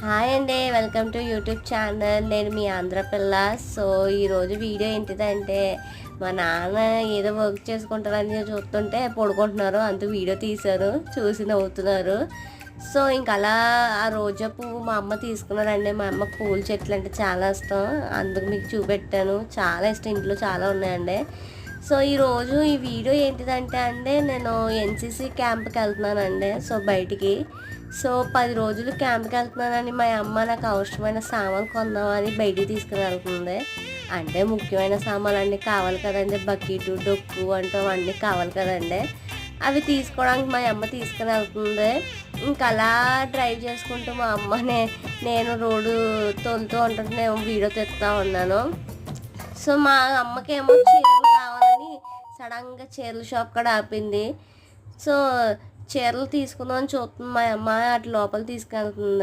Hi అండి, welcome to YouTube channel. నేను మీ ఆంధ్రపిల్ల. So ఈరోజు వీడియో ఏంటిదంటే, మా నాన్న ఏదో వర్క్ చేసుకుంటారని చూస్తుంటే పడుకుంటున్నారు, అందుకు వీడియో తీశారు, చూసి నవ్వుతున్నారు. సో ఇంక అలా ఆ రోజా పువ్వు మా అమ్మ తీసుకున్నారండి. మా అమ్మకు పూల చెట్లు అంటే చాలా ఇష్టం, అందుకు మీకు చూపెట్టాను. చాలా ఇష్టం, ఇంట్లో చాలా ఉన్నాయండి. సో ఈరోజు ఈ వీడియో ఏంటిదంటే అండి, నేను ఎన్సీసీ క్యాంప్కి వెళ్తున్నానండి. సో బయటికి 10 రోజులు క్యాంప్కి వెళ్తున్నానని మా అమ్మ నాకు అవసరమైన సామాన్లు కొందామని బయటికి తీసుకుని వెళ్తుంది. అంటే ముఖ్యమైన సామాన్లు అన్నీ కావాలి కదండి, బకెటు డొక్కు అంటూ అవన్నీ కావాలి కదండి. అవి తీసుకోవడానికి మా అమ్మ తీసుకుని వెళ్తుంది. ఇంకా అలా డ్రైవ్ చేసుకుంటూ మా అమ్మనే నేను రోడ్డు తోలుతూ ఉంటుంటే నేను వీడియో తెస్తా ఉన్నాను. సో మా అమ్మకేమో చీరలు కావాలని సడన్గా చీరల షాప్ కూడా ఆపింది. సో చీరలు తీసుకుందామని చూస్తుంది మా అమ్మ, అటు లోపల తీసుకెళ్తుంది.